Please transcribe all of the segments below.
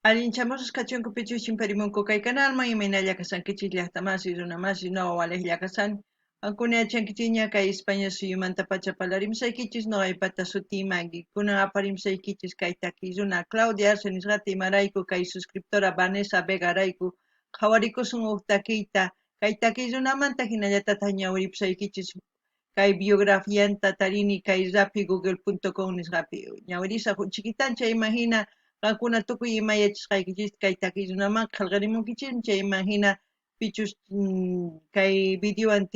Allinchamos kachunku pichuchin perimunku kay kanalman imaynalla kasankichis llaqtamasi runamasi no waleqlla kasan ankuna yachankichiña kay España suyumanta pacha parlarimsaykichis noqaypata sutimaki kunan aparimsaykichis kay takiyuna Claudia Arce nisqata imarayku kay suscriptora Vanessa Vega rayku qhawarikusun huk takiyta kay takiyunamanta hinallatataq ñawiripusaykichis kay biografianta tarini kay rapigoogle.com nisqapi ñawirisaq chikitan chayman hina qankuna tukuy imayachisqaykichis kay takiyunaman qillqarimunkichis chayman hina pichus kay videowan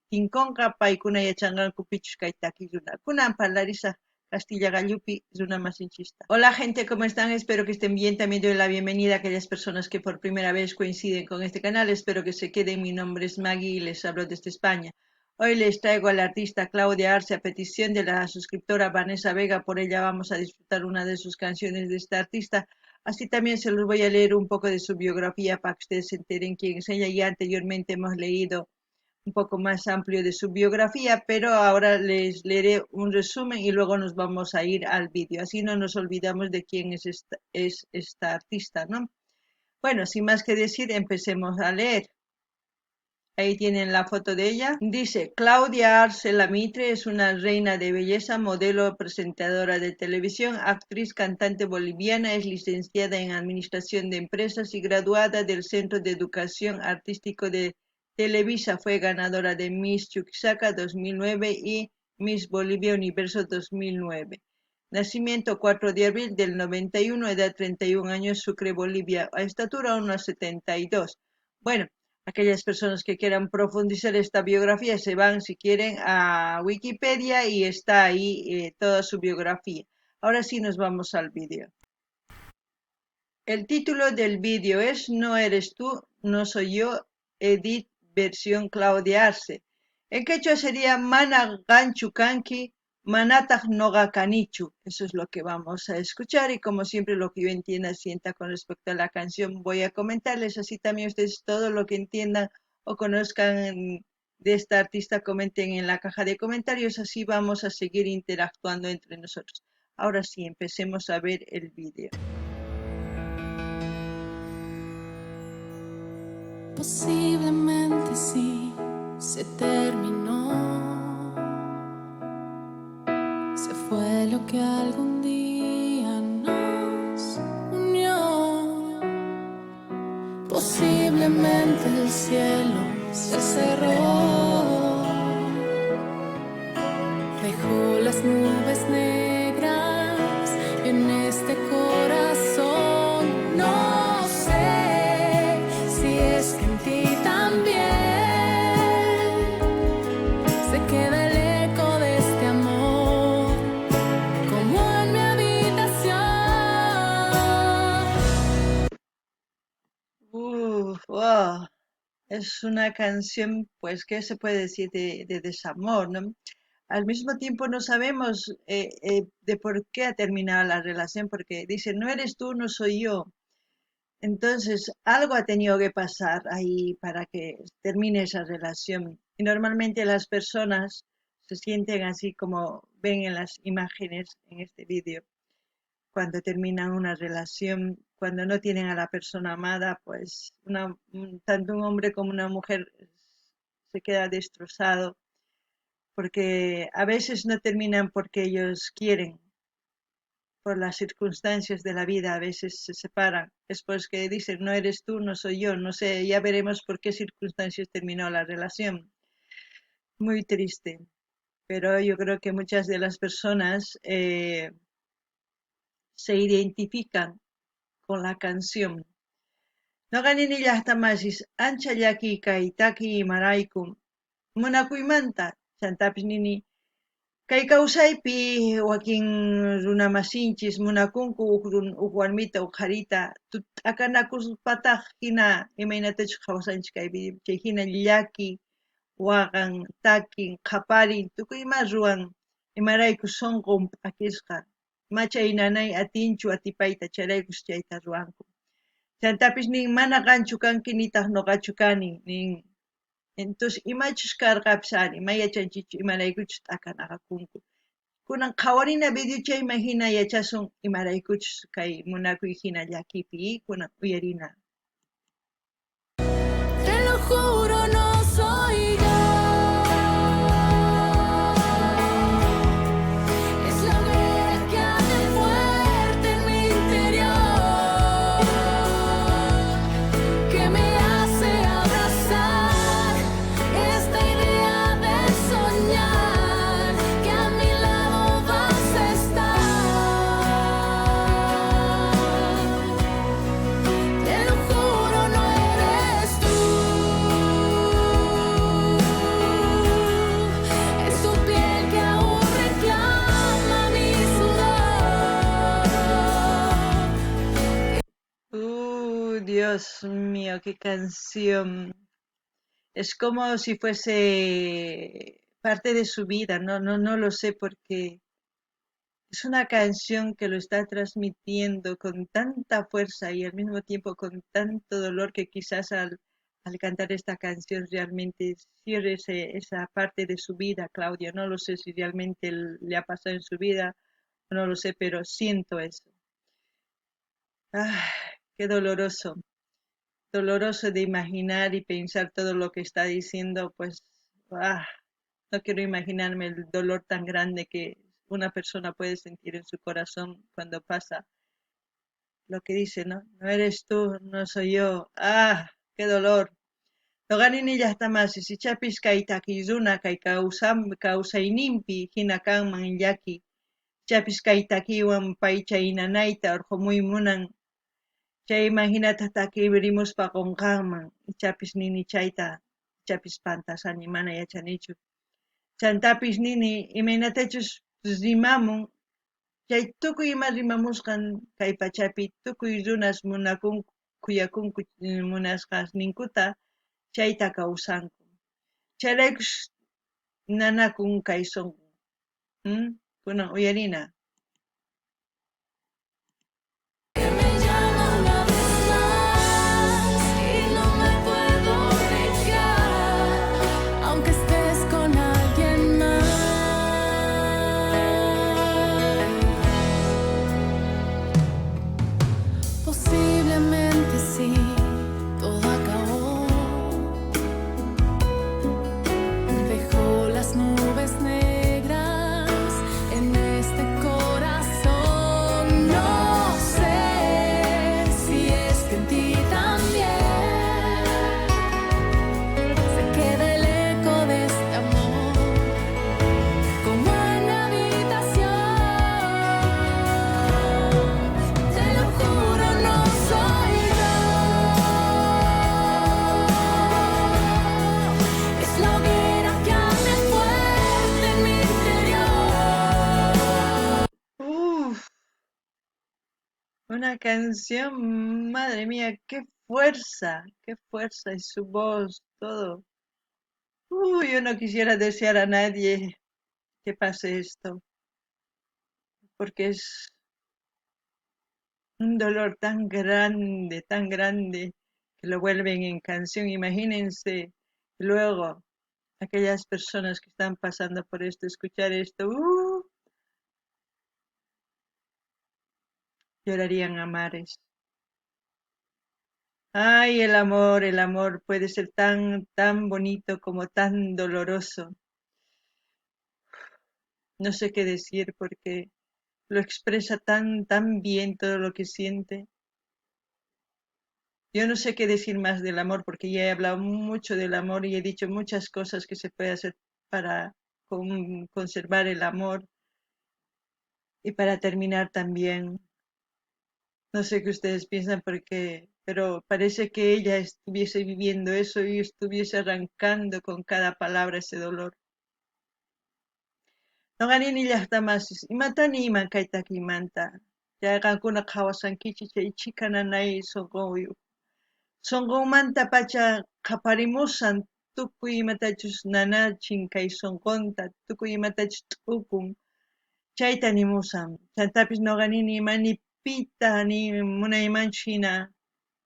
tinkunqa paykuna yachanqanku pichus kay takiyuna kunan parlarisaq Castilla Gallupi runa masinchista. Hola gente, ¿cómo están? Espero que estén bien. También doy la bienvenida a aquellas personas que por primera vez coinciden con este canal. Espero que se queden. Mi nombre es Maggie y les hablo desde España. Hoy les traigo a la artista Claudia Arce a petición de la suscriptora Vanessa Vega. Por ella vamos a disfrutar una de sus canciones de esta artista. Así también se los voy a leer un poco de su biografía para que ustedes se enteren quién es ella. Ya anteriormente hemos leído un poco más amplio de su biografía, pero ahora les leeré un resumen y luego nos vamos a ir al vídeo. Así no nos olvidamos de quién es esta artista, ¿no? Bueno, sin más que decir, empecemos a leer. Ahí tienen la foto de ella. Dice, Claudia Arce Lamitre es una reina de belleza, modelo, presentadora de televisión, actriz, cantante boliviana, es licenciada en Administración de Empresas y graduada del Centro de Educación Artístico de Televisa. Fue ganadora de Miss Chuquisaca 2009 y Miss Bolivia Universo 2009. Nacimiento 4 de abril del 91, edad 31 años, Sucre, Bolivia, a estatura 1,72. Bueno, aquellas personas que quieran profundizar esta biografía se van, si quieren, a Wikipedia y está ahí toda su biografía. Ahora sí nos vamos al vídeo. El título del vídeo es No eres tú, no soy yo, edit versión Claudia Arce. En quechua sería Mana Ganchu Kanki, Manatag Noga Kanichu. Eso es lo que vamos a escuchar y como siempre lo que yo entienda, sienta con respecto a la canción, voy a comentarles. Así también ustedes todo lo que entiendan o conozcan de esta artista comenten en la caja de comentarios. Así vamos a seguir interactuando entre nosotros. Ahora sí, empecemos a ver el vídeo. Posiblemente sí, se terminó. Se fue lo que algún día nos unió. Posiblemente el cielo se cerró. Dejó las nubes negras en este corazón. No sé si es que en ti también se queda el eco de este amor, como en mi habitación. Wow. Es una canción, pues, ¿qué se puede decir de desamor, ¿no? Al mismo tiempo no sabemos de por qué ha terminado la relación, porque dice, no eres tú, no soy yo. Entonces, algo ha tenido que pasar ahí para que termine esa relación. Y normalmente las personas se sienten así como ven en las imágenes en este vídeo, cuando terminan una relación, cuando no tienen a la persona amada, pues tanto un hombre como una mujer se queda destrozado, porque a veces no terminan porque ellos quieren, por las circunstancias de la vida, a veces se separan. Después que dicen, no eres tú, no soy yo, no sé, ya veremos por qué circunstancias terminó la relación. Muy triste, pero yo creo que muchas de las personas se identifican con la canción. Noqanini llaqtamasis ancha llakiykay taki imaraykum munakuymanta chantapis nini kay kawsaypi wakin runamasinchis munakunku uk warmita uk qarita t'akanakuspataq hina imaynatachus kawsanchis kaypi chay hina llaki waqan takin qaparin tukuy ima ruwan imarayku sunqun p'akisqa machay nanay atinchu atipayta charaykus chayta ruwanku. Chantapis nin mana qanchu kanki nitaq noqachu kani nin. Entonces imachus karqapis ari mayachanchichu imaraykuchus t'akanaqakunku. kunan qhawarina videochayman hina yachasun imaraykuchus kay munakuy hina llakipi kunan uyarina. Te lo juro, no soy yo. Es la hoguera que arde fuerte en mi interior, que me hace abrazar esta idea de soñar que a mi lado vas a estar. Te lo juro, no eres tú. Es tu piel que aún reclama mi sudor. Dios mío, qué canción. Es como si fuese parte de su vida, no lo sé porque es una canción que lo está transmitiendo con tanta fuerza y al mismo tiempo con tanto dolor que quizás al cantar esta canción realmente cierre esa parte de su vida, Claudia. No lo sé si realmente le ha pasado en su vida, no lo sé, pero siento eso. Ah, qué doloroso. Doloroso de imaginar y pensar todo lo que está diciendo, pues ah, no quiero imaginarme el dolor tan grande que una persona puede sentir en su corazón cuando pasa lo que dice, ¿no? No eres tú, no soy yo. ¡Ah! ¡Qué dolor! Loqanini llaqtamasi sichapis kay takiyuna kay kawsayninpi hina kanman llaki. Sichapis kay takiwan pay chaynanayta urqumuymunan. Chayman hinata takirimuspa qunqanman. Ichapis nini chayta, ichapis pantasani mana yachanichu. Chantapis nini imaynatachus rimamun. Chay tukuy ima rimamusqan kay pachapi tukuy runas munakunku kuyakunku munasqasninkuta chayta kawsanku. Chayraykush nanakun kay sunqu. Kunan uyarina. Que me llama una vez más y no me puedo negar, aunque estés con alguien más. Posiblemente sí, todo acabó. Dejó las nubes negras en este corazón. No sé si es que en ti también se queda el eco de este amor, como en mi habitación. Te lo juro, no soy yo. Es la hoguera que arde fuerte en mi interior. Uf, una canción, madre mía, qué fuerza y su voz, todo. Yo no quisiera desear a nadie que pase esto, porque es un dolor tan grande, que lo vuelven en canción. Imagínense luego aquellas personas que están pasando por esto, escuchar esto, llorarían a mares. Ay, el amor puede ser tan bonito como tan doloroso. No sé qué decir porque lo expresa tan bien todo lo que siente. Yo no sé qué decir más del amor porque ya he hablado mucho del amor y he dicho muchas cosas que se puede hacer para conservar el amor y para terminar también. No sé qué ustedes piensan pero parece que ella estuviese viviendo eso y estuviese arrancando con cada palabra ese dolor. Noqanini llaqtamasis imatani iman kaytakimanta. Chayqankuna qhawasankichis chay chika nanay sunquyu. Sunqunmanta pacha qhaparimusan tukuy imatachus nanachin kay sunqunta, tukuy imatachus t'ukun. Chayta nimusan. Chantapis noqanini imanipita ni munaymanchu hina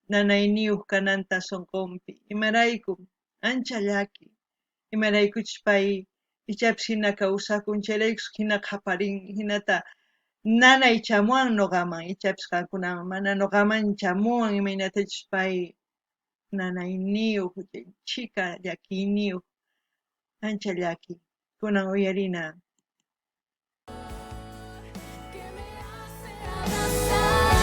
nanayniyuq kananta sunqunpi. Imaraykum ancha llaki. Imaraykuchus pay Ichapish hinaka usakunchiraykus hina qaparin hinata nanay chamuwan nuqaman ichapish qankunaman mana nuqaman chamuwan imaynatachus pay nanayniyuq chika llakiyniyuq ancha llaki kunan uyarina. Que me hace abrazar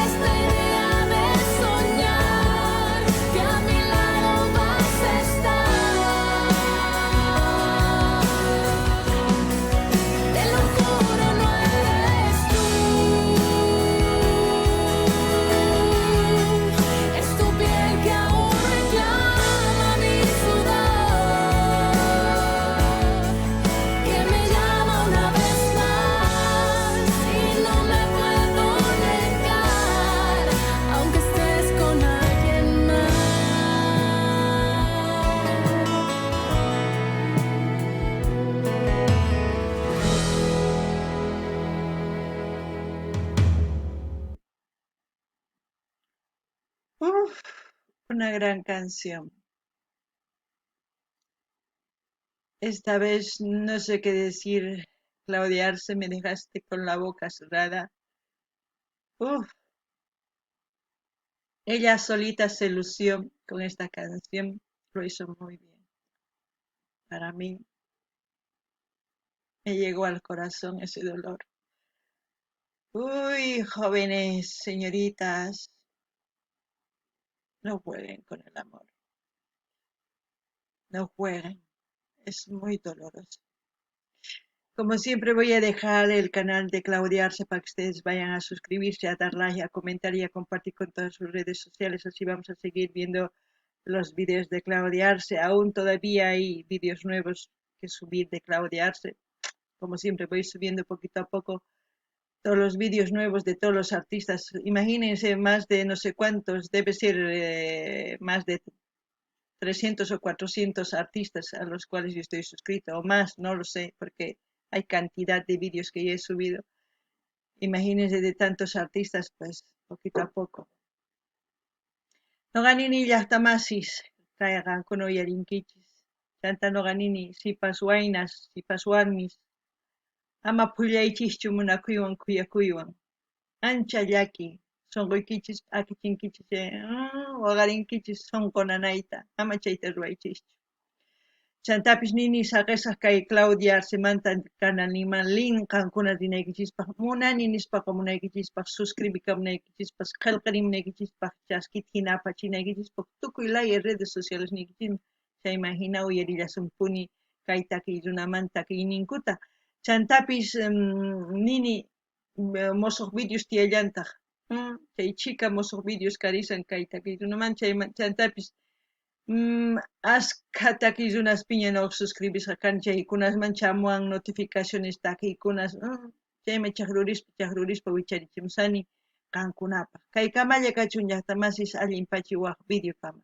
esta idea de soñar que a mi lado vas a estar. Te lo juro, no eres tú. Es tu piel que aún reclama mi sudor, que me llama una vez más y no me puedo negar, aunque estés con alguien más. Uf, una gran canción. Esta vez no sé qué decir, Claudia Arce, me dejaste con la boca cerrada. Uf, ella solita se lució con esta canción, lo hizo muy bien. Para mí me llegó al corazón ese dolor. Uy, jóvenes, señoritas, no jueguen con el amor, no jueguen, es muy doloroso. Como siempre voy a dejar el canal de Claudia Arce para que ustedes vayan a suscribirse, a dar like, a comentar y a compartir con todas sus redes sociales. Así vamos a seguir viendo los vídeos de Claudia Arce. Aún todavía hay vídeos nuevos que subir de Claudia Arce. Como siempre voy subiendo poquito a poco todos los vídeos nuevos de todos los artistas. Imagínense más de no sé cuántos, debe ser más de 300 o 400 artistas a los cuales yo estoy suscrito, o más, no lo sé, porque hay cantidad de vídeos que ya he subido. Imagínense de tantos artistas, pues poquito a poco. Noqanini llaqtamasis kayqankuna uyarinkichis. Chanta noqanini sipas waynas, sipas warmis, ama phullaychischu munakuywan kuyakuywan. Ancha llaki, sunquykichis p'akichinkichis, waqarinkichis sunqu nanayta, ama chayta ruwaychischu. Chantapish nini saqisaq kay Claudia Arcemanta kanalniman linqankuna rinaykichispa munani nispaqa munaykichispa suscribikamunaykichishpa qillqarimunaykichishpa chaskita hina apachinaykichishpa tukuy laya redes sociales niykichismi chayman hina uyarillasunkuni kay takiy runamanta takiy ninkuta chantapish nini musuq videos tiyallantaq chay chika musuq videos karisan kay takiy runamanta chantapish ashka takiy runaspiña no suscribisqa kani chaykunasman chamuwan notificaciones takiykunas chayman chaqrurispa wicharichimusani qankunapaq. Kay kamalla kachun llaqtamasis allin pachiwaq videokama.